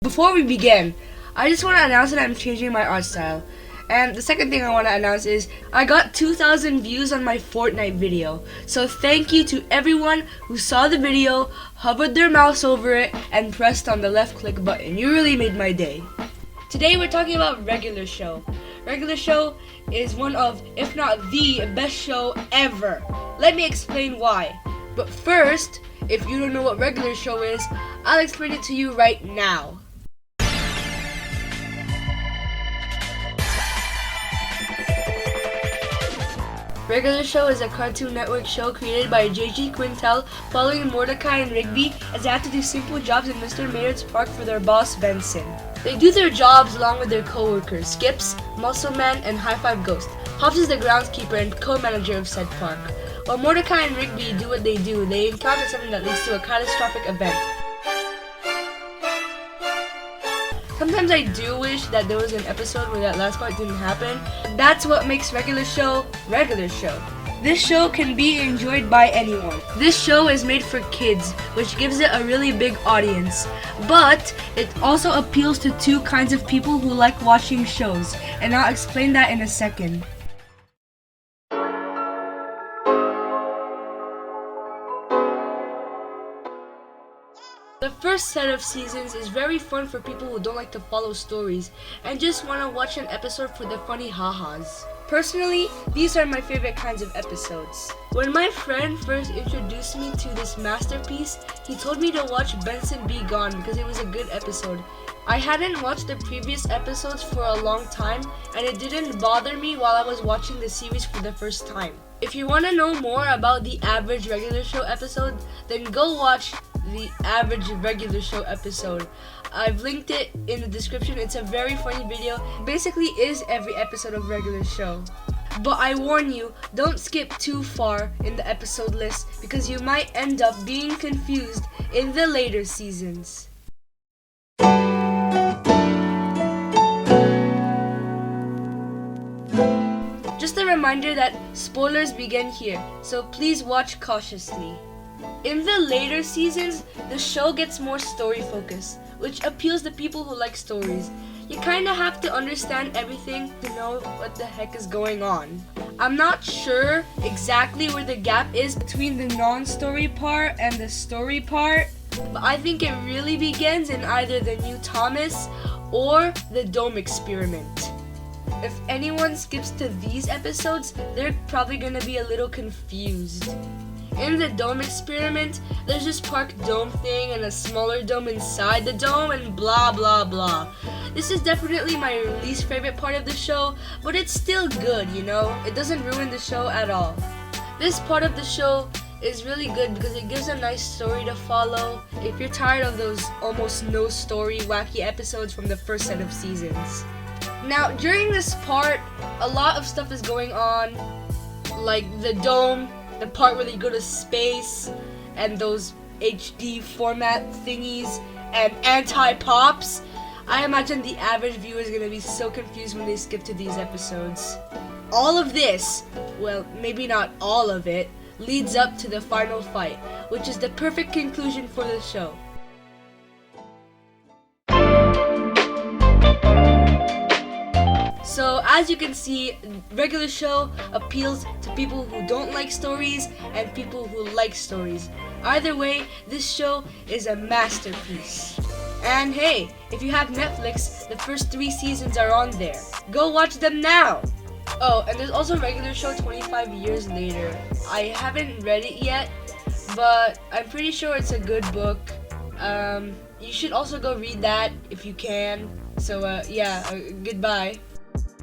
Before we begin, I just want to announce that I'm changing my art style. And the second thing I want to announce is I got 2,000 views on my Fortnite video. So thank you to everyone who saw the video, hovered their mouse over it, and pressed on the left click button. You really made my day. Today we're talking about Regular Show. Regular Show is one of, if not the best show ever. Let me explain why. But first, if you don't know what Regular Show is, I'll explain it to you right now. Regular Show is a Cartoon Network show created by J.G. Quintel following Mordecai and Rigby as they have to do simple jobs in Mr. Maynard's park for their boss, Benson. They do their jobs along with their co-workers, Skips, Muscle Man, and High Five Ghost. Hops is the groundskeeper and co-manager of said park. While Mordecai and Rigby do what they do, they encounter something that leads to a catastrophic event. Sometimes I do wish that there was an episode where that last part didn't happen. That's what makes Regular Show, Regular Show. This show can be enjoyed by anyone. This show is made for kids, which gives it a really big audience. But it also appeals to two kinds of people who like watching shows, and I'll explain that in a second. The first set of seasons is very fun for people who don't like to follow stories and just want to watch an episode for the funny ha-has. Personally, these are my favorite kinds of episodes. When my friend first introduced me to this masterpiece, he told me to watch Benson Be Gone because it was a good episode. I hadn't watched the previous episodes for a long time, and it didn't bother me while I was watching the series for the first time. If you want to know more about the average Regular Show episode, then go watch the average Regular Show episode. I've linked it in the description. It's a very funny video. It basically is every episode of Regular Show. But I warn you, don't skip too far in the episode list because you might end up being confused in the later seasons. Just a reminder that spoilers begin here, so please watch cautiously. In the later seasons, the show gets more story focused, which appeals to people who like stories. You kinda have to understand everything to know what the heck is going on. I'm not sure exactly where the gap is between the non-story part and the story part, but I think it really begins in either the New Thomas or the Dome Experiment. If anyone skips to these episodes, they're probably gonna be a little confused. In the Dome Experiment, there's this park dome thing and a smaller dome inside the dome and blah blah blah. This is definitely my least favorite part of the show, but it's still good, you know? It doesn't ruin the show at all. This part of the show is really good because it gives a nice story to follow if you're tired of those almost no story wacky episodes from the first set of seasons. Now, during this part, a lot of stuff is going on, like the dome, the part where they go to space, and those HD format thingies, and anti-pops. I imagine the average viewer is going to be so confused when they skip to these episodes. All of this, well, maybe not all of it, leads up to the final fight, which is the perfect conclusion for the show. So as you can see, Regular Show appeals to people who don't like stories and people who like stories. Either way, this show is a masterpiece. And hey, if you have Netflix, the first 3 seasons are on there. Go watch them now! Oh, and there's also Regular Show 25 years later. I haven't read it yet, but I'm pretty sure it's a good book. You should also go read that if you can. So yeah, goodbye.